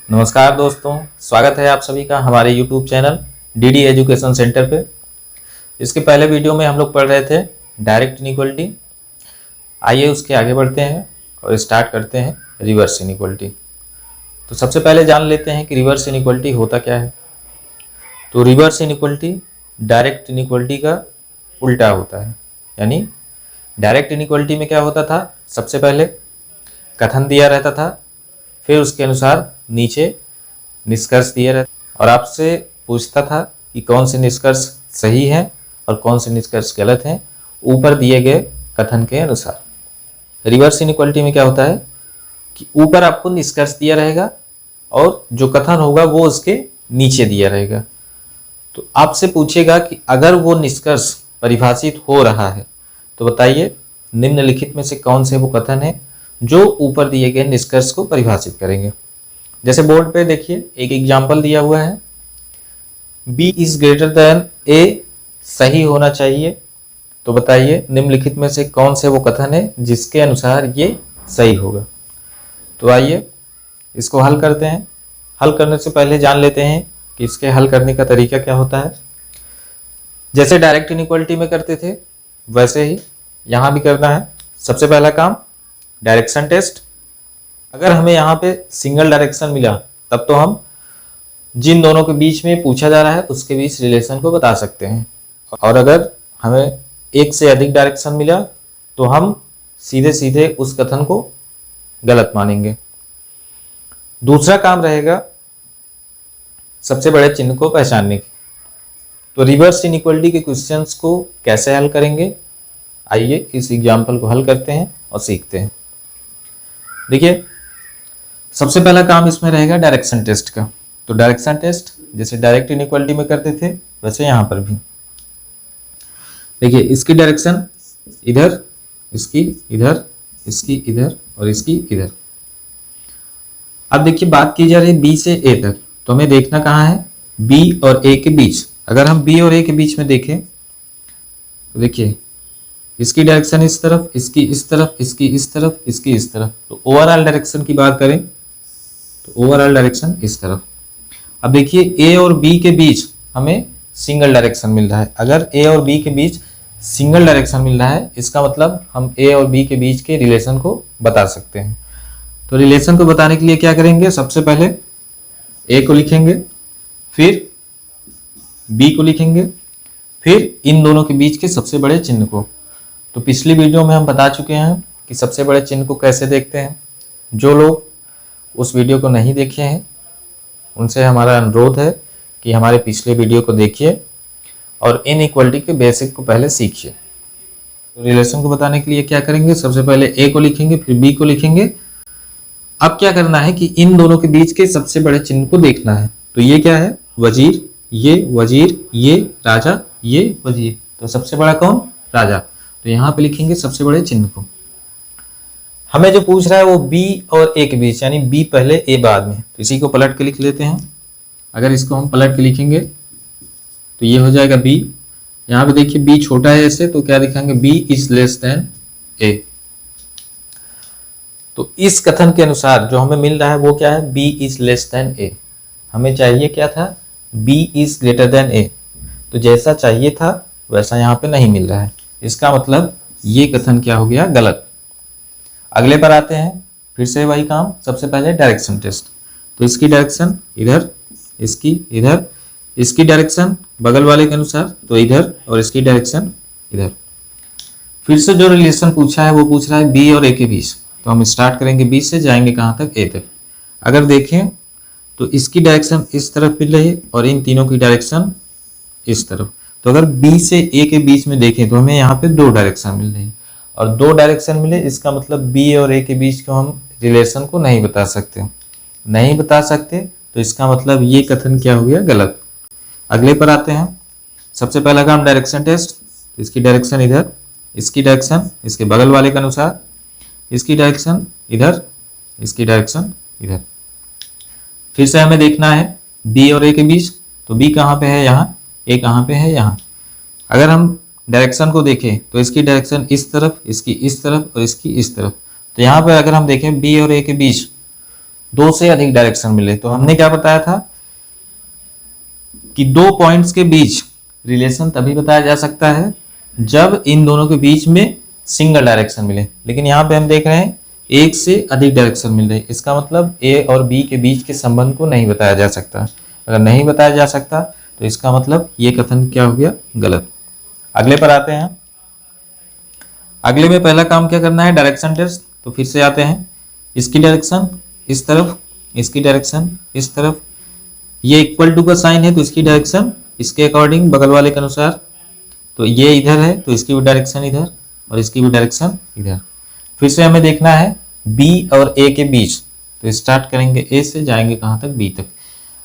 नमस्कार दोस्तों, स्वागत है आप सभी का हमारे YouTube channel DD education centre पे। इसके पहले वीडियो में हम लोग पढ़ रहे थे डायरेक्ट इनइक्वालिटी। आइए उसके आगे बढ़ते हैं और स्टार्ट करते हैं रिवर्स इनइक्वालिटी। तो सबसे पहले जान लेते हैं कि रिवर्स इनइक्वालिटी होता क्या है। तो रिवर्स इनइक्वालिटी डायरेक्ट इनइक्वालिटी का उल्टा होता है। यानी डायरेक्ट इनइक्वालिटी में क्या होता था, सबसे पहले कथन दिया रहता था, फिर उसके अनुसार नीचे निष्कर्ष दिए रहते और आपसे पूछता था कि कौन से निष्कर्ष सही हैं और कौन से निष्कर्ष गलत हैं ऊपर दिए गए कथन के अनुसार। रिवर्स इनइक्वालिटी में क्या होता है कि ऊपर आपको निष्कर्ष दिया रहेगा और जो कथन होगा वो उसके नीचे दिया रहेगा। तो आपसे पूछेगा कि अगर वो निष्कर्ष परिभाषित हो रहा है तो बताइए निम्नलिखित में से कौन से वो कथन है जो ऊपर दिए गए निष्कर्ष को परिभाषित करेंगे। जैसे बोर्ड पे देखिए एक एग्जाम्पल दिया हुआ है, B is greater than A सही होना चाहिए। तो बताइए निम्नलिखित में से कौन से वो कथन है जिसके अनुसार ये सही होगा। तो आइए इसको हल करते हैं। हल करने से पहले जान लेते हैं कि इसके हल करने का तरीका क्या होता है। जैसे डायरेक्ट इनइक्वालिटी में करते थे वैसे ही यहाँ भी करना है। सबसे पहला काम डायरेक्शन टेस्ट। अगर हमें यहाँ पे सिंगल डायरेक्शन मिला तब तो हम जिन दोनों के बीच में पूछा जा रहा है उसके बीच रिलेशन को बता सकते हैं, और अगर हमें एक से अधिक डायरेक्शन मिला तो हम सीधे सीधे उस कथन को गलत मानेंगे। दूसरा काम रहेगा सबसे बड़े चिन्ह को पहचानने की। तो रिवर्स इनइक्वालिटी के क्वेश्चंस को कैसे हल करेंगे, आइए इस एग्जाम्पल को हल करते हैं और सीखते हैं। देखिए सबसे पहला काम इसमें रहेगा डायरेक्शन टेस्ट का। तो डायरेक्शन टेस्ट जैसे डायरेक्ट इनइक्वालिटी में करते थे वैसे यहाँ पर भी देखिए इसकी डायरेक्शन इधर, इसकी इधर, इसकी इधर और इसकी इधर। अब देखिए बात की जा रही है B से A तक, तो हमें देखना कहाँ है B और A के बीच। अगर हम B और A के बीच में देखें तो देखिए इसकी डायरेक्शन इस तरफ, इसकी इस तरफ, इसकी इस तरफ, इसकी इस तरफ। तो ओवरऑल डायरेक्शन की बात करें तो ओवरऑल डायरेक्शन इस तरफ। अब देखिए A और B के बीच हमें सिंगल डायरेक्शन मिल रहा है। अगर A और B के बीच सिंगल डायरेक्शन मिल रहा है इसका मतलब हम A और B के बीच के रिलेशन को बता सकते हैं। तो रिलेशन को बताने के लिए क्या करेंगे, सबसे पहले A को लिखेंगे, फिर B को लिखेंगे, फिर इन दोनों के बीच के सबसे बड़े चिन्ह को। तो पिछली वीडियो में हम बता चुके हैं कि सबसे बड़े चिन्ह को कैसे देखते हैं। जो लोग उस वीडियो को नहीं देखे हैं उनसे हमारा अनुरोध है कि हमारे पिछले वीडियो को देखिए और इनइक्वालिटी के बेसिक को पहले सीखिए। तो रिलेशन को बताने के लिए क्या करेंगे, सबसे पहले A को लिखेंगे, फिर B को लिखेंगे। अब क्या करना है कि इन दोनों के बीच के सबसे बड़े चिन्ह को देखना है। तो ये क्या है, वजीर, ये राजा, ये वजीर। तो सबसे बड़ा कौन, राजा। तो यहाँ पे लिखेंगे सबसे बड़े चिन्ह को। हमें जो पूछ रहा है वो B और A के बीच, यानी B पहले A बाद में। तो इसी को पलट के लिख लेते हैं। अगर इसको हम पलट के लिखेंगे तो ये हो जाएगा B। यहाँ पे देखिए B छोटा है ऐसे, तो क्या लिखेंगे B is less than A। तो इस कथन के अनुसार जो हमें मिल रहा है वो क्या है, B is less than A। हमें चाहिए क्या था, B is greater than A। तो जैसा चाहिए था वैसा यहाँ पे नहीं मिल रहा है, इसका मतलब ये कथन क्या हो गया, गलत। अगले पर आते हैं, फिर से वही काम। सबसे पहले डायरेक्शन टेस्ट। तो इसकी डायरेक्शन इधर, इसकी इधर, इसकी डायरेक्शन बगल वाले के अनुसार तो इधर, और इसकी डायरेक्शन इधर। फिर से जो रिलेशन पूछा है वो पूछ रहा है B और A के बीच। तो हम स्टार्ट करेंगे B से, जाएंगे कहाँ तक, A तक। अगर देखें तो इसकी डायरेक्शन इस तरफ मिल रही है और इन तीनों की डायरेक्शन इस तरफ। तो अगर B से A के बीच में देखें तो हमें यहाँ पे दो डायरेक्शन मिल रही है, और दो डायरेक्शन मिले इसका मतलब B और A के बीच को हम रिलेशन को नहीं बता सकते। नहीं बता सकते तो इसका मतलब ये कथन क्या हो गया, गलत। अगले पर आते हैं। सबसे पहला काम डायरेक्शन टेस्ट। इसकी डायरेक्शन इधर, इसकी डायरेक्शन इसके बगल वाले के अनुसार, इसकी डायरेक्शन इधर, इसकी डायरेक्शन इधर। फिर से हमें देखना है B और A के बीच। तो B कहाँ पे है, यहाँ। A कहाँ पे है, यहाँ। अगर हम डायरेक्शन को देखें तो इसकी डायरेक्शन इस तरफ, इसकी इस तरफ और इसकी इस तरफ। तो यहाँ पर अगर हम देखें B और A के बीच दो से अधिक डायरेक्शन मिले। तो हमने क्या बताया था कि दो पॉइंट्स के बीच रिलेशन तभी बताया जा सकता है जब इन दोनों के बीच में सिंगल डायरेक्शन मिले। लेकिन यहाँ पे हम देख रहे हैं एक से अधिक डायरेक्शन मिल रही है, इसका मतलब ए और बी के बीच के संबंध को नहीं बताया जा सकता। अगर नहीं बताया जा सकता तो इसका मतलब ये कथन क्या हो गया, गलत। अगले पर आते हैं। अगले में पहला काम क्या करना है, डायरेक्शन टेस्ट। तो फिर से आते हैं, इसकी डायरेक्शन इस तरफ, इसकी डायरेक्शन इस तरफ, ये इक्वल टू का साइन है तो इसकी डायरेक्शन इसके अकॉर्डिंग बगल वाले के अनुसार, तो ये इधर है तो इसकी भी डायरेक्शन इधर और इसकी भी डायरेक्शन इधर। फिर से हमें देखना है बी और ए के बीच, तो स्टार्ट करेंगे ए से, जाएंगे कहाँ तक, बी तक।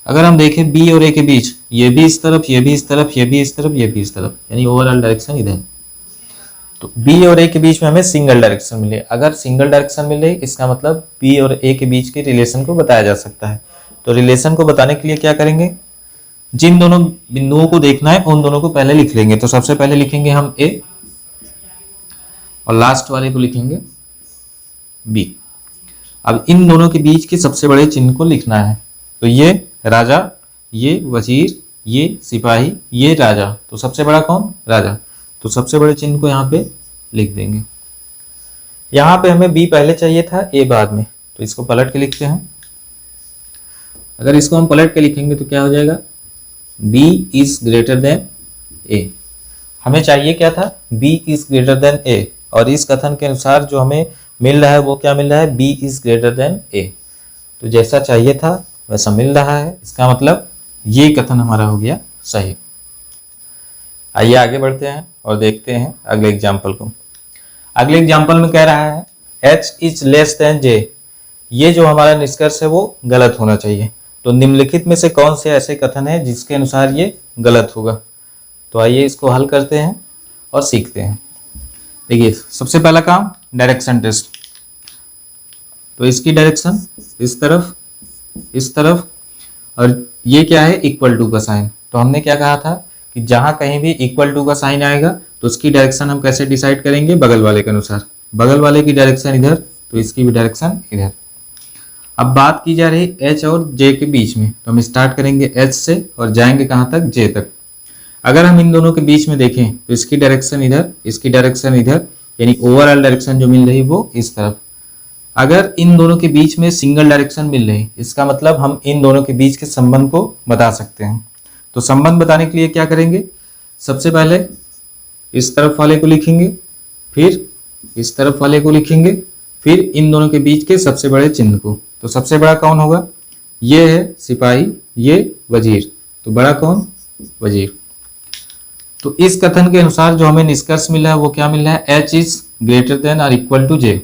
अगर हम देखें बी और ए के बीच, ये भी इस तरफ, ये भी इस तरफ, ये भी इस तरफ, ये भी इस तरफ, यानी ओवरऑल डायरेक्शन इधर। तो बी और ए के बीच में हमें सिंगल डायरेक्शन मिले। अगर सिंगल डायरेक्शन मिले इसका मतलब बी और ए के बीच के रिलेशन को बताया जा सकता है। तो रिलेशन को बताने के लिए क्या करेंगे, जिन दोनों बिंदुओं को देखना है उन दोनों को पहले लिख लेंगे। तो सबसे पहले लिखेंगे हम ए और लास्ट वाले को लिखेंगे बी। अब इन दोनों के बीच के सबसे बड़े चिन्ह को लिखना है। तो ये राजा, ये वजीर, ये सिपाही, ये राजा। तो सबसे बड़ा कौन, राजा। तो सबसे बड़े चिन्ह को यहाँ पे लिख देंगे। यहाँ पे हमें बी पहले चाहिए था, ए बाद में, तो इसको पलट के लिखते हैं। अगर इसको हम पलट के लिखेंगे तो क्या हो जाएगा, b is greater than a। हमें चाहिए क्या था, b is greater than a, और इस कथन के अनुसार जो हमें मिल रहा है वो क्या मिल रहा है, b is greater than a। तो जैसा चाहिए था वैसा मिल रहा है, इसका मतलब ये कथन हमारा हो गया सही। आइए आगे बढ़ते हैं और देखते हैं अगले एग्जाम्पल को। अगले एग्जाम्पल में कह रहा है h is less than j। ये जो हमारा निष्कर्ष है वो गलत होना चाहिए। तो निम्नलिखित में से कौन से ऐसे कथन है जिसके अनुसार ये गलत होगा। तो आइए इसको हल करते हैं और सीखते हैं। देखिए सबसे पहला काम डायरेक्शन टेस्ट। तो इसकी डायरेक्शन इस तरफ, इस तरफ, और ये क्या है, इक्वल टू का साइन। तो हमने क्या कहा था कि जहां कहीं भी इक्वल टू का साइन आएगा तो उसकी डायरेक्शन हम कैसे डिसाइड करेंगे, बगल वाले के अनुसार। बगल वाले की डायरेक्शन इधर तो इसकी भी डायरेक्शन इधर। अब बात की जा रही h और j के बीच में, तो हम स्टार्ट करेंगे h से और जाएंगे कहाँ तक, j तक। अगर हम इन दोनों के बीच में देखें तो इसकी डायरेक्शन इधर, इसकी डायरेक्शन इधर, यानी ओवरऑल डायरेक्शन जो मिल रही वो इस तरफ। अगर इन दोनों के बीच में सिंगल डायरेक्शन मिल रही, इसका मतलब हम इन दोनों के बीच के संबंध को बता सकते हैं। तो संबंध बताने के लिए क्या करेंगे, सबसे पहले इस तरफ वाले को लिखेंगे, फिर इस तरफ वाले को लिखेंगे, फिर इन दोनों के बीच के सबसे बड़े चिन्ह को। तो सबसे बड़ा कौन होगा, ये है सिपाही, ये वजीर, तो बड़ा कौन, वजीर। तो इस कथन के अनुसार जो हमें निष्कर्ष मिला है वो क्या मिल रहा है, h इज ग्रेटर देन और इक्वल टू j।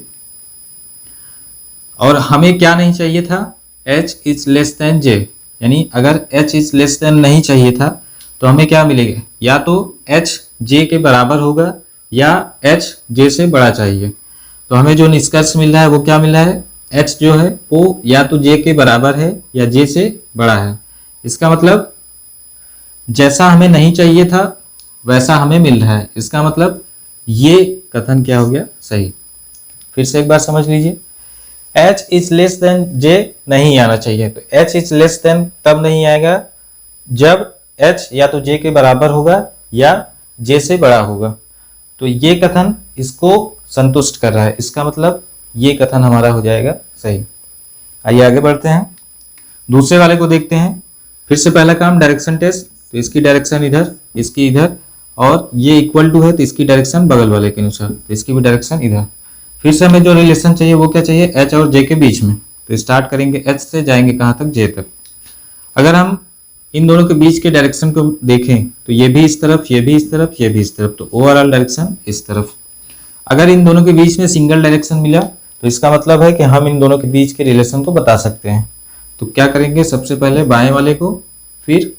और हमें क्या नहीं चाहिए था, h is less than j। यानी अगर h इज लेस देन नहीं चाहिए था तो हमें क्या मिलेगा, या तो h j के बराबर होगा या h j से बड़ा चाहिए। तो हमें जो निष्कर्ष मिल रहा है वो क्या मिल रहा है, h जो है वो या तो j के बराबर है या j से बड़ा है। इसका मतलब जैसा हमें नहीं चाहिए था वैसा हमें मिल रहा है। इसका मतलब ये कथन क्या हो गया, सही। फिर से एक बार समझ लीजिए, h is less than j नहीं आना चाहिए। तो h इज लेस देन तब नहीं आएगा जब h या तो j के बराबर होगा या j से बड़ा होगा। तो ये कथन इसको संतुष्ट कर रहा है, इसका मतलब ये कथन हमारा हो जाएगा सही। आइए आगे बढ़ते हैं, दूसरे वाले को देखते हैं। फिर से पहला काम डायरेक्शन टेस्ट। तो इसकी डायरेक्शन इधर, इसकी इधर, और ये इक्वल टू है तो इसकी डायरेक्शन बगल वाले के अनुसार, तो इसकी भी डायरेक्शन इधर। फिर से हमें जो रिलेशन चाहिए वो क्या चाहिए, h और j के बीच में। तो स्टार्ट करेंगे h से, जाएंगे कहाँ तक, j तक। अगर हम इन दोनों के बीच के डायरेक्शन को देखें तो ये भी इस तरफ, ये भी इस तरफ, ये भी इस तरफ, तो ओवरऑल डायरेक्शन इस तरफ। अगर इन दोनों के बीच में सिंगल डायरेक्शन मिला तो इसका मतलब है कि हम इन दोनों के बीच के रिलेशन को बता सकते हैं। तो क्या करेंगे, सबसे पहले बाएं वाले को, फिर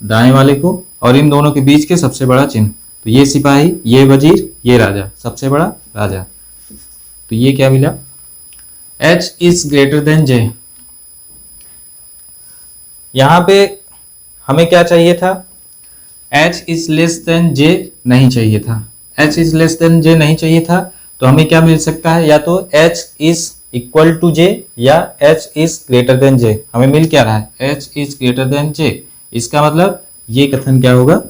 दाएं वाले को, और इन दोनों के बीच के सबसे बड़ा चिन्ह। तो ये सिपाही, ये वजीर, ये राजा, सबसे बड़ा राजा। तो ये क्या मिला, h is greater than j। यहां पे हमें क्या चाहिए था, h is less than j नहीं चाहिए था। h is less than j नहीं चाहिए था तो हमें क्या मिल सकता है, या तो h इज इक्वल टू जे या h इज ग्रेटर देन जे, हमें मिल क्या रहा है h इज ग्रेटर देन जे, इसका मतलब ये कथन क्या होगा,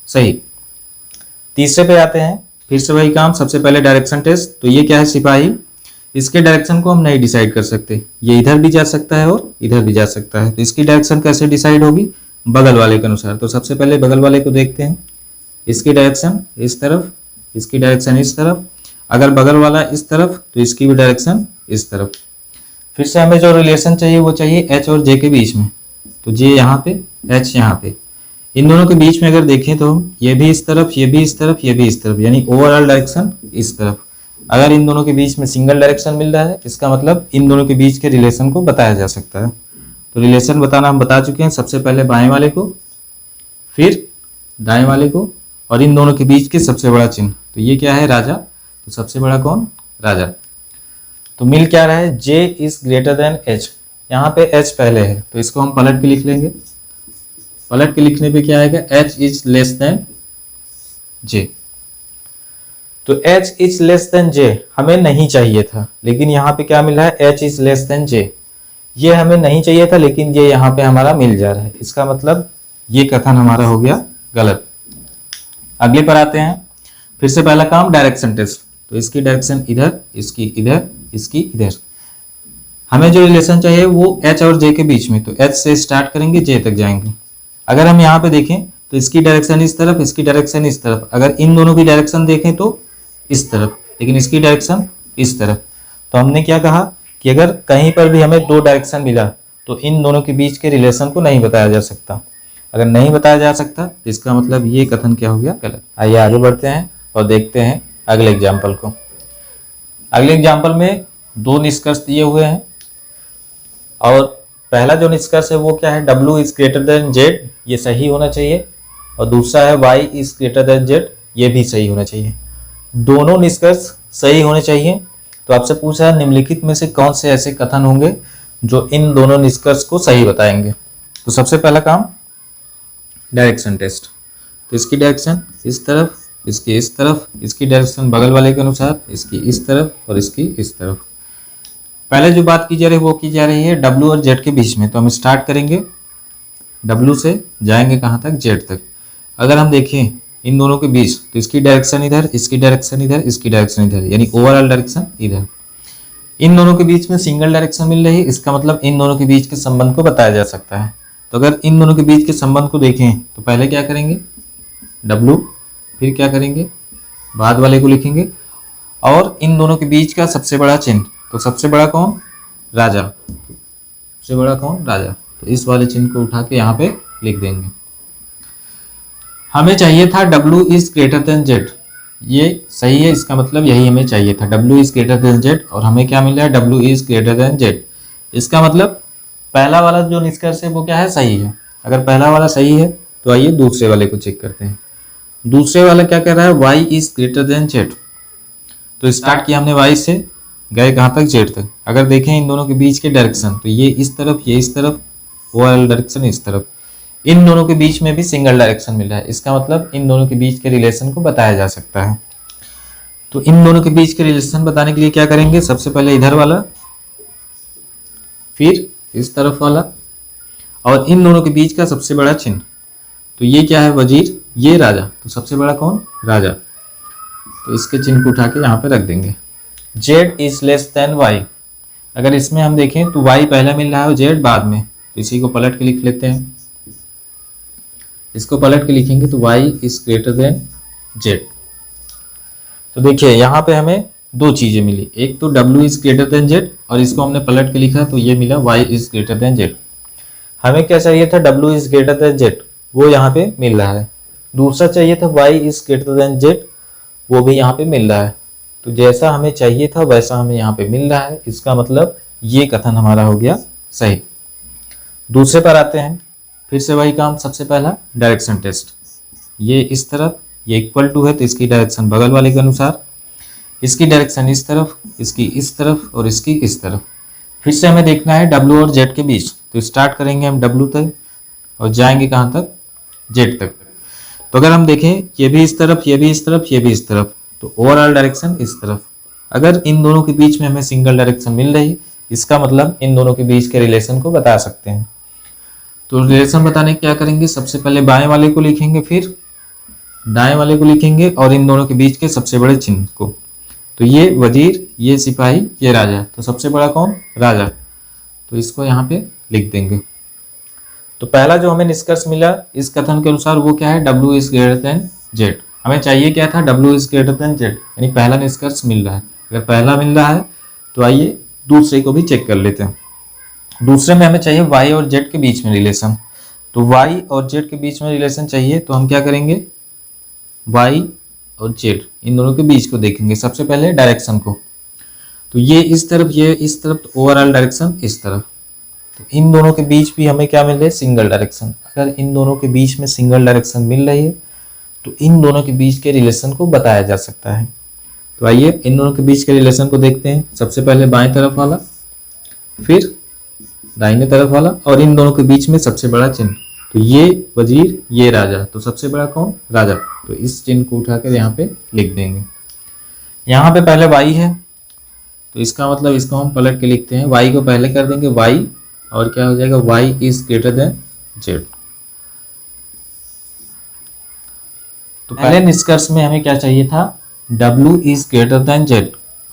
सही। तीसरे पे आते हैं, फिर से वही काम, सबसे पहले डायरेक्शन टेस्ट। तो ये क्या है सिपाही, इसके डायरेक्शन को हम नहीं डिसाइड कर सकते, ये इधर भी जा सकता है और इधर भी जा सकता है, तो इसकी डायरेक्शन कैसे डिसाइड होगी, बगल वाले के अनुसार। तो सबसे पहले बगल वाले को देखते हैं, इसकी डायरेक्शन इस तरफ, इसकी डायरेक्शन इस तरफ, अगर बगल वाला इस तरफ तो इसकी भी डायरेक्शन इस तरफ। फिर से हमें जो रिलेशन चाहिए वो चाहिए h और j के बीच में, तो j यहाँ पे h यहाँ पे, इन दोनों के बीच में अगर देखें तो ये भी इस तरफ, ये भी इस तरफ, ये भी इस तरफ, यानी ओवरऑल डायरेक्शन इस तरफ। अगर इन दोनों के बीच में सिंगल डायरेक्शन मिल रहा है, इसका मतलब इन दोनों के बीच के रिलेशन को बताया जा सकता है। तो रिलेशन बताना हम बता चुके हैं, सबसे पहले बाएं वाले को, फिर दाएं वाले को, और इन दोनों के बीच के सबसे बड़ा चिन्ह। तो ये क्या है, राजा, तो सबसे बड़ा कौन, राजा। तो मिल क्या रहा है, j is greater than h, यहाँ पे h पहले है तो इसको हम पलट के लिख लेंगे, पलट के लिखने पे क्या आएगा, h is less than j। तो h is less than j हमें नहीं चाहिए था, लेकिन यहाँ पे क्या मिल रहा है, h is less than j, ये हमें नहीं चाहिए था लेकिन ये यहाँ पे हमारा मिल जा रहा है, इसका मतलब ये कथन हमारा हो गया गलत। अगले पर आते हैं, फिर से पहला काम डायरेक्शन टेस्ट। तो इसकी डायरेक्शन इधर, इसकी इधर, इसकी इधर, हमें जो रिलेशन चाहिए वो h और j के बीच में, तो h से स्टार्ट करेंगे j तक जाएंगे। अगर हम यहाँ पे देखें तो इसकी डायरेक्शन इस तरफ, इसकी डायरेक्शन इस तरफ, अगर इन दोनों की डायरेक्शन देखें तो इस तरफ, लेकिन इसकी डायरेक्शन इस तरफ। तो हमने क्या कहा कि अगर कहीं पर भी हमें दो डायरेक्शन मिला तो इन दोनों के बीच के रिलेशन को नहीं बताया जा सकता। अगर नहीं बताया जा सकता तो इसका मतलब ये कथन क्या हो गया, गलत। आइए आगे बढ़ते हैं और देखते हैं अगले एग्जाम्पल को। अगले एग्जाम्पल में दो निष्कर्ष दिए हुए हैं, और पहला जो निष्कर्ष है वो क्या है, W is greater than Z, ये सही होना चाहिए, और दूसरा है Y is greater than Z, ये भी सही होना चाहिए। दोनों निष्कर्ष सही होने चाहिए। तो आपसे पूछा है निम्नलिखित में से कौन से ऐसे कथन होंगे जो इन दोनों निष्कर्ष को सही बताएंगे। तो सबसे पहला काम डायरेक्शन टेस्ट। तो इसकी डायरेक्शन इस तरफ, इसकी इस तरफ, इसकी डायरेक्शन बगल वाले के अनुसार, इसकी इस तरफ और इसकी इस तरफ। पहले जो बात की जा रही है वो की जा रही है W और Z के बीच में। तो हम स्टार्ट करेंगे W से, जाएंगे कहाँ तक, Z तक। अगर हम देखें इन दोनों के बीच तो इसकी डायरेक्शन इधर, इसकी डायरेक्शन इधर, इसकी डायरेक्शन इधर, यानी ओवरऑल डायरेक्शन इधर। इन दोनों के बीच में सिंगल डायरेक्शन मिल रही है, इसका मतलब इन दोनों के बीच के संबंध को बताया जा सकता है। तो अगर इन दोनों के बीच के संबंध को देखें तो पहले क्या करेंगे, W, फिर क्या करेंगे, बाद वाले को लिखेंगे, और इन दोनों के बीच का सबसे बड़ा चिन्ह, तो सबसे बड़ा कौन, राजा, सबसे बड़ा कौन, राजा। तो इस वाले चिन्ह को उठा के यहाँ पे लिख देंगे। हमें चाहिए था W is greater than Z, ये सही है, इसका मतलब यही हमें चाहिए था, W is greater than Z, और हमें क्या मिल रहा है, W is greater than Z। इसका मतलब पहला वाला जो निष्कर्ष है वो क्या है, सही है। अगर पहला वाला सही है तो आइए दूसरे वाले को चेक करते हैं। दूसरे वाला क्या कह रहा है, Y is greater than Z। तो स्टार्ट किया हमने Y से, गए कहाँ तक, Z तक। अगर देखें इन दोनों के बीच के डायरेक्शन तो ये इस तरफ, ये इस तरफ, ओवरऑल डायरेक्शन इस तरफ। इन दोनों के बीच में भी सिंगल डायरेक्शन मिल रहा है, इसका मतलब इन दोनों के बीच के रिलेशन को बताया जा सकता है। तो इन दोनों के बीच के रिलेशन बताने के लिए क्या करेंगे, सबसे पहले इधर वाला, फिर इस तरफ वाला, और इन दोनों के बीच का सबसे बड़ा चिन्ह। तो ये क्या है, वजीर, ये राजा, तो सबसे बड़ा कौन, राजा। तो इसके चिन्ह को उठा के यहाँ पे रख देंगे। Z is less than Y, अगर इसमें हम देखें तो Y पहले मिल रहा है और Z बाद में, तो इसी को पलट के लिख लेते हैं। इसको पलट के लिखेंगे तो Y is greater than Z। तो देखिए यहाँ पे हमें दो चीजें मिली, एक तो W is greater than Z, और इसको हमने पलट के लिखा तो ये मिला Y is greater than Z। हमें क्या चाहिए था, W is greater than Z, वो यहाँ पे मिल रहा है। दूसरा चाहिए था Y is greater than Z, वो भी यहाँ पे मिल रहा है। तो जैसा हमें चाहिए था वैसा हमें यहाँ पे मिल रहा है, इसका मतलब ये कथन हमारा हो गया सही। दूसरे पर आते हैं, फिर से वही काम, सबसे पहला डायरेक्शन टेस्ट। ये इस तरफ, ये इक्वल टू है तो इसकी डायरेक्शन बगल वाले के अनुसार, इसकी डायरेक्शन इस तरफ, इसकी इस तरफ और इसकी इस तरफ। फिर से हमें देखना है W और Z के बीच, तो स्टार्ट करेंगे हम W तक और जाएंगे कहाँ तक, Z तक। तो अगर हम देखें ये भी इस तरफ, ये भी इस तरफ, ये भी इस तरफ, तो ओवरऑल डायरेक्शन इस तरफ। अगर इन दोनों के बीच में हमें सिंगल डायरेक्शन मिल रही, इसका मतलब इन दोनों के बीच के रिलेशन को बता सकते हैं। तो रिलेशन बताने क्या करेंगे, सबसे पहले बाएं वाले को लिखेंगे, फिर दाएं वाले को लिखेंगे और इन दोनों के बीच के सबसे बड़े चिन्ह को। तो ये वजीर, ये सिपाही, ये राजा, तो सबसे बड़ा कौन, राजा, तो इसको यहाँ पे लिख देंगे। तो पहला जो हमें निष्कर्ष मिला इस कथन के अनुसार वो क्या है, W is greater than Z। हमें चाहिए क्या था, W is greater than Z, यानी पहला निष्कर्ष मिल रहा है। अगर पहला मिल रहा है तो आइए दूसरे को भी चेक कर लेते हैं। दूसरे में हमें चाहिए Y और Z के बीच में रिलेशन। तो Y और Z के बीच में रिलेशन चाहिए तो हम क्या करेंगे, Y और Z इन दोनों के बीच को देखेंगे। सबसे पहले डायरेक्शन को, तो ये इस तरफ, ये इस तरफ, तो ओवरऑल डायरेक्शन इस तरफ। तो इन दोनों के बीच भी हमें क्या मिल रहा है, सिंगल डायरेक्शन। अगर इन दोनों के बीच में सिंगल डायरेक्शन मिल रही है तो इन दोनों के बीच के रिलेशन को बताया जा सकता है। तो आइए इन दोनों के बीच के रिलेशन को देखते हैं। सबसे पहले बाएं तरफ वाला, फिर दाहिने तरफ वाला, और इन दोनों के बीच में सबसे बड़ा चिन्ह। तो ये वजीर, ये राजा, तो सबसे बड़ा कौन, राजा। तो इस चिन्ह को उठाकर यहाँ पे लिख देंगे। यहाँ पे पहले y है तो इसका मतलब इसको हम पलट के लिखते हैं। y को पहले कर देंगे y, और क्या हो जाएगा, y is greater than z। तो पहले निष्कर्ष में हमें क्या चाहिए था, w is greater than z।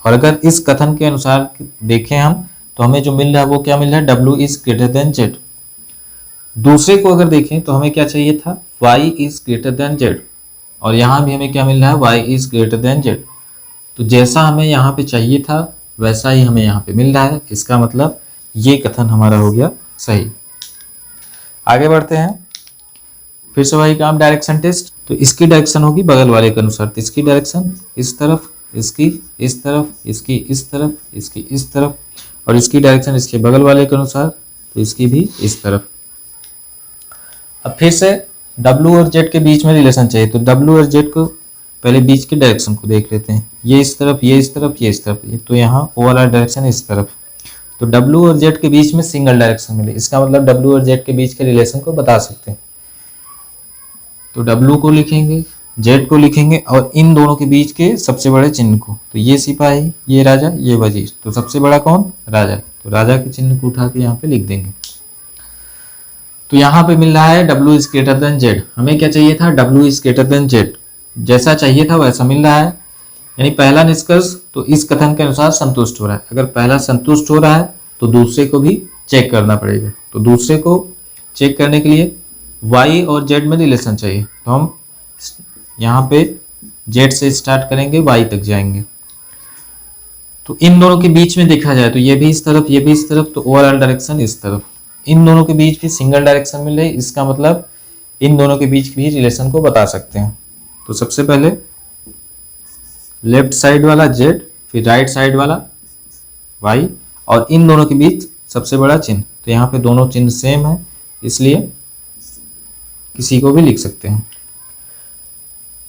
और अगर इस कथन के अनुसार देखें हम तो हमें जो मिल रहा है वो क्या मिल रहा है, w is greater than z। दूसरे को अगर देखें तो हमें क्या चाहिए था, y is greater than z, और यहाँ भी हमें क्या मिल रहा है, y is greater than z। तो जैसा हमें यहाँ पे चाहिए था वैसा ही हमें यहाँ पे मिल रहा है। इसका मतलब ये कथन हमारा हो गया सही। आगे बढ़ते हैं, फिर से वही काम, डायरेक्शन टेस्ट। तो इसकी डायरेक्शन होगी बगल वाले के अनुसार। तो इसकी डायरेक्शन इस तरफ, इसकी इस तरफ, इसकी इस तरफ, इसकी इस तरफ, और इसकी डायरेक्शन इसके बगल वाले के अनुसार, तो इसकी भी इस तरफ। अब फिर से W और Z के बीच में रिलेशन चाहिए। तो W और Z को पहले बीच के डायरेक्शन को देख लेते हैं। ये इस तरफ, ये इस तरफ, ये इस तरफ, तो यहाँ ओवरऑल डायरेक्शन इस तरफ। तो W और Z के बीच में सिंगल डायरेक्शन मिले, इसका मतलब W और Z के बीच के रिलेशन को बता सकते हैं। तो W को लिखेंगे, Z को लिखेंगे, और इन दोनों के बीच के सबसे बड़े चिन्ह को। तो ये सिपाही, ये राजा, ये वजीर, तो सबसे बड़ा कौन, राजा। तो राजा के चिन्ह को उठा के यहाँ पे लिख देंगे। तो यहाँ पे मिल रहा है W is greater than Z। हमें क्या चाहिए था, W is greater than Z। जैसा चाहिए था वैसा मिल रहा है, यानी पहला निष्कर्ष तो इस कथन के अनुसार संतुष्ट हो रहा है। अगर पहला संतुष्ट हो रहा है तो दूसरे को भी चेक करना पड़ेगा। तो दूसरे को चेक करने के लिए Y और Z में रिलेशन चाहिए। तो हम यहाँ पे Z से स्टार्ट करेंगे, Y तक जाएंगे। तो इन दोनों के बीच में देखा जाए तो ये भी इस तरफ, ये भी इस तरफ, तो ओवरऑल डायरेक्शन इस तरफ। इन दोनों के बीच भी सिंगल डायरेक्शन मिल रही, इसका मतलब इन दोनों के बीच भी रिलेशन को बता सकते हैं। तो सबसे पहले लेफ्ट साइड वाला Z, फिर राइट साइड वाला Y, और इन दोनों के बीच सबसे बड़ा चिन्ह। तो यहाँ पे दोनों चिन्ह सेम है, इसलिए किसी को भी लिख सकते हैं।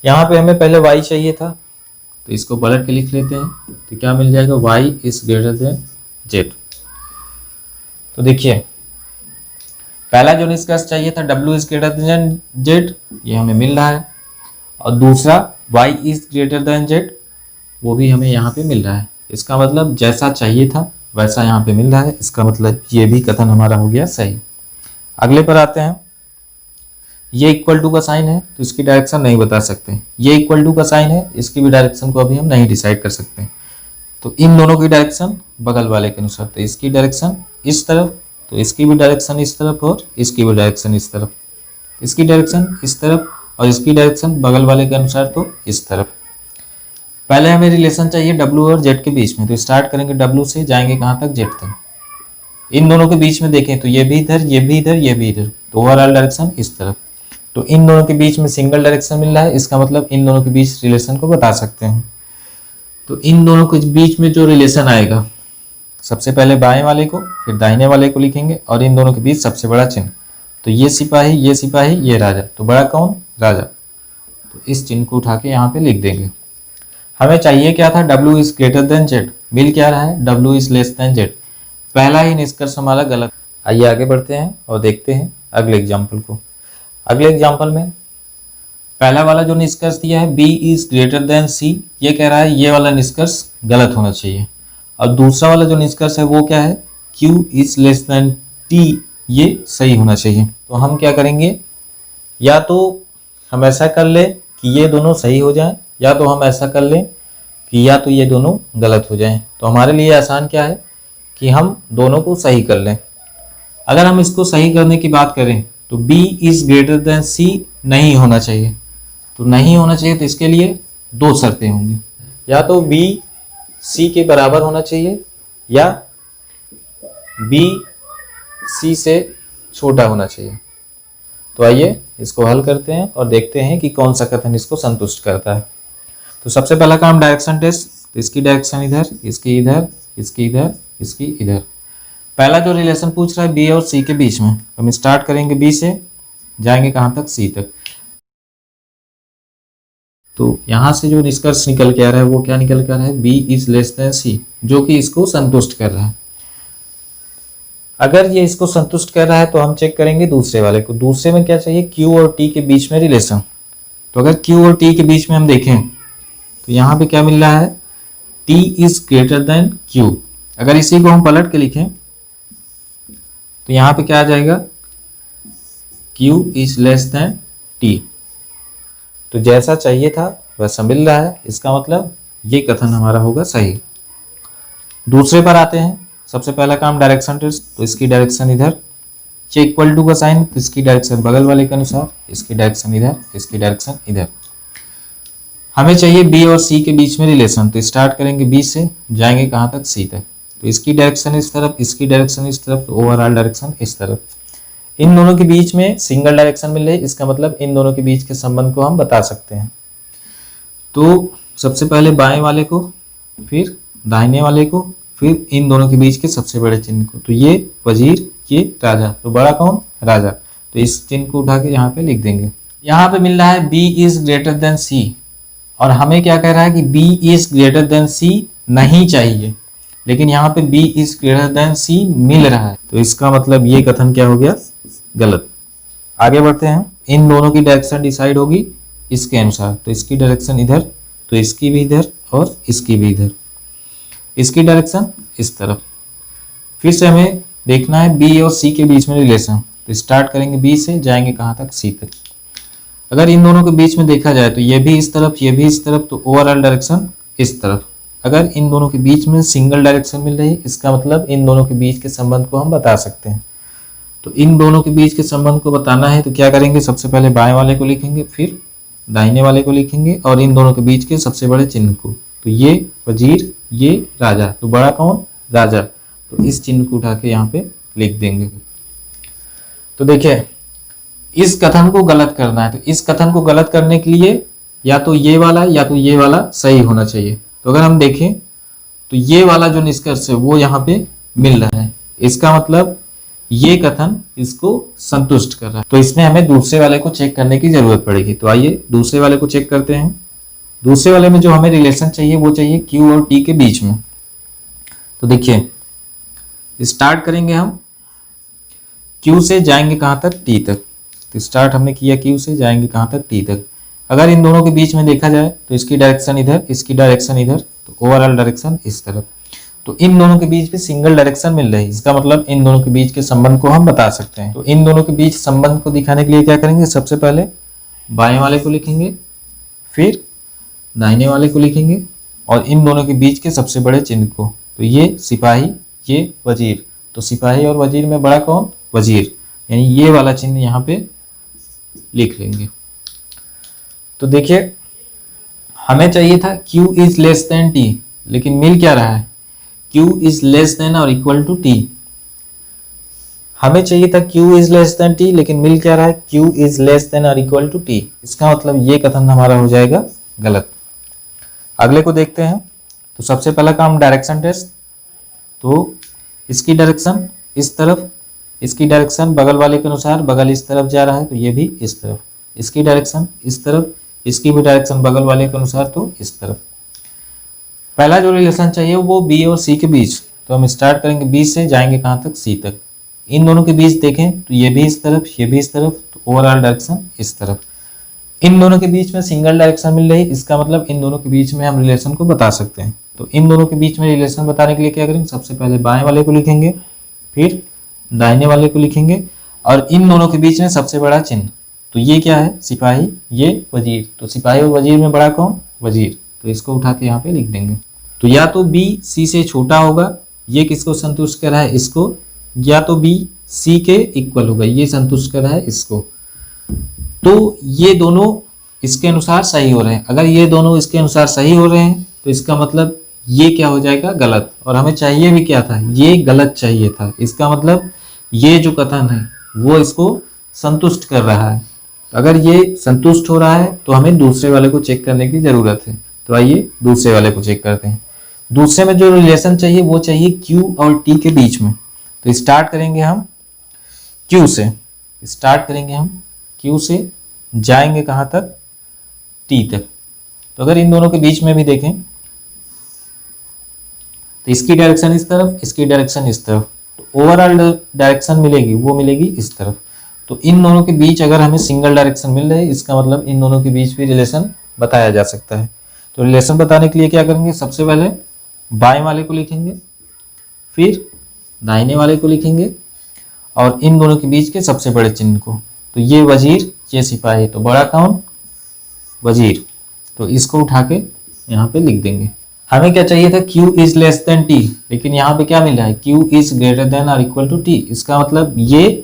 यहाँ पे हमें पहले Y चाहिए था तो इसको पलट के लिख लेते हैं। तो क्या मिल जाएगा, Y is greater than Z। तो देखिए पहला जो निष्कर्ष चाहिए था W is greater than Z, ये हमें मिल रहा है, और दूसरा Y is greater than Z वो भी हमें यहाँ पे मिल रहा है। इसका मतलब जैसा चाहिए था वैसा यहाँ पे मिल रहा है। इसका मतलब ये भी कथन हमारा हो गया सही। अगले पर आते हैं। ये इक्वल टू का साइन है तो इसकी डायरेक्शन नहीं बता सकते। ये इक्वल टू का साइन है, इसकी भी डायरेक्शन को अभी हम नहीं डिसाइड कर सकते। तो इन दोनों की डायरेक्शन बगल वाले के अनुसार, तो इसकी डायरेक्शन इस तरफ, तो इसकी भी डायरेक्शन इस तरफ, और इसकी भी डायरेक्शन इस तरफ, इसकी डायरेक्शन इस तरफ, और इसकी डायरेक्शन बगल वाले के अनुसार तो इस तरफ। पहले हमें रिलेशन चाहिए W और Z के बीच में। तो स्टार्ट करेंगे W से, जाएंगे कहाँ तक, Z तक। इन दोनों के बीच में देखें तो ये भी इधर, ये भी इधर, ये भी इधर, तो ओवरऑल डायरेक्शन इस तरफ। तो इन दोनों के बीच में सिंगल डायरेक्शन मिल रहा है, इसका मतलब इन दोनों के बीच रिलेशन को बता सकते हैं। तो इन दोनों के बीच में जो रिलेशन आएगा, सबसे पहले बाएं वाले को, फिर दाहिने वाले को लिखेंगे, और इन दोनों के बीच सबसे बड़ा चिन्ह। तो ये सिपाही, ये सिपाही, ये राजा, तो बड़ा कौन, राजा। तो इस चिन्ह को उठा के यहाँ पे लिख देंगे। हमें चाहिए क्या था, W is greater than Z। मिल क्या रहा है, W is less than Z। पहला ही निष्कर्ष हमारा गलत। आइए आगे बढ़ते हैं और देखते हैं अगले एग्जाम्पल को। अगले एग्जाम्पल में पहला वाला जो निष्कर्ष दिया है बी इज ग्रेटर देन सी, ये कह रहा है ये वाला निष्कर्ष गलत होना चाहिए। और दूसरा वाला जो निष्कर्ष है वो क्या है, Q is less than T, ये सही होना चाहिए। तो हम क्या करेंगे, या तो हम ऐसा कर ले कि ये दोनों सही हो जाएं, या तो हम ऐसा कर लें कि या तो ये दोनों गलत हो जाएं। तो हमारे लिए आसान क्या है कि हम दोनों को सही कर लें। अगर हम इसको सही करने की बात करें तो B is greater than C नहीं होना चाहिए। तो नहीं होना चाहिए तो इसके लिए दो शर्तें होंगी, या तो B C के बराबर होना चाहिए या B C से छोटा होना चाहिए। तो आइए इसको हल करते हैं और देखते हैं कि कौन सा कथन इसको संतुष्ट करता है। तो सबसे पहला काम डायरेक्शन टेस्ट, तो इसकी डायरेक्शन इधर, इसकी इधर, इसकी इधर, इसकी इधर। पहला जो रिलेशन पूछ रहा है बी और सी के बीच में, हम स्टार्ट करेंगे बी से, जाएंगे कहाँ तक, सी तक। तो यहाँ से जो निष्कर्ष निकल के आ रहा है वो क्या निकल के आ रहा है, बी इज लेस देन सी, जो कि इसको संतुष्ट कर रहा है। अगर ये इसको संतुष्ट कर रहा है तो हम चेक करेंगे दूसरे वाले को। दूसरे में क्या चाहिए, Q और T के बीच में रिलेशन। तो अगर Q और T के बीच में हम देखें तो यहाँ पे क्या मिल रहा है, T is greater than Q। अगर इसी को हम पलट के लिखें तो यहाँ पे क्या आ जाएगा, Q is less than T। तो जैसा चाहिए था वैसा मिल रहा है, इसका मतलब ये कथन हमारा होगा सही। दूसरे पर आते हैं। सबसे पहला काम डायरेक्शन टेस्ट, तो इसकी डायरेक्शन इधर, ये इक्वल टू का साइन, इसकी डायरेक्शन बगल वाले के अनुसार, इसकी डायरेक्शन इधर, इसकी डायरेक्शन इधर। हमें चाहिए बी और सी के बीच में रिलेशन। तो स्टार्ट करेंगे बी से, जाएंगे कहाँ तक, सी तक। तो इसकी डायरेक्शन इस तरफ, इसकी डायरेक्शन इस तरफ, ओवरऑल डायरेक्शन इस तरफ। इन दोनों के बीच में सिंगल डायरेक्शन मिल रही है, इसका मतलब इन दोनों के बीच के संबंध को हम बता सकते हैं। तो सबसे पहले बाएं वाले को, फिर दाहिने वाले को, फिर इन दोनों के बीच के सबसे बड़े चिन्ह को। तो ये वजीर, ये राजा। तो बड़ा कौन, राजा। तो इस चिन्ह को उठा के यहाँ पे लिख देंगे। यहाँ पे मिल रहा है बी इज ग्रेटर देन सी, और हमें क्या कह रहा है कि बी इज ग्रेटर देन सी नहीं चाहिए, लेकिन यहाँ पे बी इज ग्रेटर देन सी मिल रहा है। तो इसका मतलब ये कथन क्या हो गया, गलत। आगे बढ़ते हैं। इन दोनों की डायरेक्शन डिसाइड होगी इसके अनुसार। तो इसकी डायरेक्शन इधर, तो इसकी भी इधर और इसकी भी इधर। इसकी डायरेक्शन इस तरफ। फिर से हमें देखना है बी और सी के बीच में रिलेशन। तो स्टार्ट करेंगे बी से, जाएंगे कहाँ तक, सी तक। अगर इन दोनों के बीच में देखा जाए तो ये भी इस तरफ, ये भी इस तरफ, तो ओवरऑल डायरेक्शन इस तरफ। अगर इन दोनों के बीच में सिंगल डायरेक्शन मिल रही है, इसका मतलब इन दोनों के बीच के संबंध को हम बता सकते हैं। तो इन दोनों के बीच के संबंध को बताना है तो क्या करेंगे, सबसे पहले बाएं वाले को लिखेंगे, फिर दाहिने वाले को लिखेंगे, और इन दोनों के बीच के सबसे बड़े चिन्ह को। तो ये वजीर, ये राजा। तो बड़ा कौन, राजा। तो इस चिन्ह को उठा के यहाँ पे लिख देंगे। तो देखिए, इस कथन को गलत करना है। तो इस कथन को गलत करने के लिए या तो ये वाला या तो ये वाला सही होना चाहिए। तो अगर हम देखें तो ये वाला जो निष्कर्ष है वो यहाँ पे मिल रहा है, इसका मतलब ये कथन इसको संतुष्ट कर रहा है। तो इसमें हमें दूसरे वाले को चेक करने की जरूरत पड़ेगी। तो आइए दूसरे वाले को चेक करते हैं। दूसरे वाले में जो हमें रिलेशन चाहिए वो चाहिए Q और T के बीच में। तो देखिए, स्टार्ट करेंगे हम Q से, जाएंगे कहाँ तक, T तक। तो स्टार्ट हमने किया Q से, जाएंगे कहाँ तक, T तक। अगर इन दोनों के बीच में देखा जाए तो इसकी डायरेक्शन इधर, इसकी डायरेक्शन इधर, तो ओवरऑल डायरेक्शन इस तरफ। तो इन दोनों के बीच में सिंगल डायरेक्शन मिल रही है, इसका मतलब इन दोनों के बीच के संबंध को हम बता सकते हैं। तो इन दोनों के बीच संबंध को दिखाने के लिए क्या करेंगे, सबसे पहले बाएं वाले को लिखेंगे, फिर दाहिने वाले को लिखेंगे, और इन दोनों के बीच के सबसे बड़े चिन्ह को। तो ये सिपाही, ये वजीर। तो सिपाही और वजीर में बड़ा कौन, वजीर, यानी ये वाला चिन्ह यहाँ पे लिख लेंगे। तो देखिए, हमें चाहिए था Q is less than T, लेकिन मिल क्या रहा है, Q इज लेस देन और इक्वल टू T। हमें चाहिए था Q is less than T, लेकिन मिल क्या रहा है, Q इज लेस देन और इक्वल टू T। इसका मतलब ये कथन हमारा हो जाएगा गलत। अगले को देखते हैं। तो सबसे पहला काम डायरेक्शन टेस्ट। तो इसकी डायरेक्शन इस तरफ, इसकी डायरेक्शन बगल वाले के अनुसार, बगल इस तरफ जा रहा है तो ये भी इस तरफ। इसकी डायरेक्शन इस तरफ, इसकी भी डायरेक्शन बगल वाले के अनुसार, तो इस तरफ। पहला जो रिलेशन चाहिए वो बी और सी के बीच। तो हम स्टार्ट करेंगे बी से, जाएंगे कहाँ तक, सी तक। इन दोनों के बीच देखें तो ये भी इस तरफ, ये भी इस तरफ, तो ओवरऑल डायरेक्शन इस तरफ। इन दोनों के बीच में सिंगल डायरेक्शन मिल रही है, इसका मतलब इन दोनों के बीच में हम रिलेशन को बता सकते हैं। तो इन दोनों के बीच में रिलेशन बताने के लिए क्या करेंगे, सबसे पहले बाएं वाले को लिखेंगे, फिर दाहिने वाले को लिखेंगे, और इन दोनों के बीच में सबसे बड़ा चिन्ह, तो ये क्या है, सिपाही, ये वजीर, तो सिपाही और वजीर में बड़ा कौन, वजीर, तो इसको उठा के यहाँ पे लिख देंगे। तो या तो बी सी से छोटा होगा, ये किसको संतुष्ट कर रहा है, इसको, या तो बी सी के इक्वल होगा, ये संतुष्ट कर रहा है इसको। तो ये दोनों इसके अनुसार सही हो रहे हैं। अगर ये दोनों इसके अनुसार सही हो रहे हैं तो इसका मतलब ये क्या हो जाएगा, गलत, और हमें चाहिए भी क्या था, ये गलत चाहिए था। इसका मतलब ये जो कथन है वो इसको संतुष्ट कर रहा है। अगर ये संतुष्ट हो रहा है तो हमें दूसरे वाले को चेक करने की जरूरत है। तो आइए दूसरे वाले को चेक करते हैं। दूसरे में जो रिलेशन चाहिए वो चाहिए Q और T के बीच में। तो स्टार्ट करेंगे हम Q से, Q से जाएंगे कहाँ तक, T तक। तो अगर इन दोनों के बीच में भी देखें तो इसकी डायरेक्शन इस तरफ, इसकी डायरेक्शन इस तरफ, तो ओवरऑल डायरेक्शन मिलेगी वो मिलेगी इस तरफ। तो इन दोनों के बीच अगर हमें सिंगल डायरेक्शन मिल रही है, इसका मतलब इन दोनों के बीच भी रिलेशन बताया जा सकता है। तो रिलेशन बताने के लिए क्या करेंगे, सबसे पहले बाएं वाले को लिखेंगे, फिर दाहिने वाले को लिखेंगे, और इन दोनों के बीच के सबसे बड़े चिन्ह को। तो ये वजीर, ये सिपाही, तो बड़ा कौन, वजीर, तो इसको उठा के यहाँ पे लिख देंगे। हमें क्या चाहिए था, Q is less than T, लेकिन यहाँ पे क्या मिल रहा है, Q इज ग्रेटर देन और इक्वल टू T। इसका मतलब ये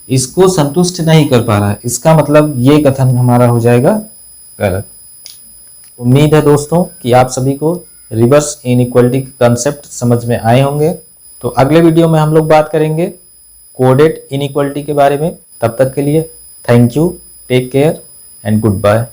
इसको संतुष्ट नहीं कर पा रहा है, इसका मतलब ये कथन हमारा हो जाएगा गलत। उम्मीद है दोस्तों कि आप सभी को रिवर्स इनइक्वालिटी के कंसेप्ट समझ में आए होंगे। तो अगले वीडियो में हम लोग बात करेंगे कोडेड इनइक्वालिटी के बारे में। तब तक के लिए thank you, take care and good bye.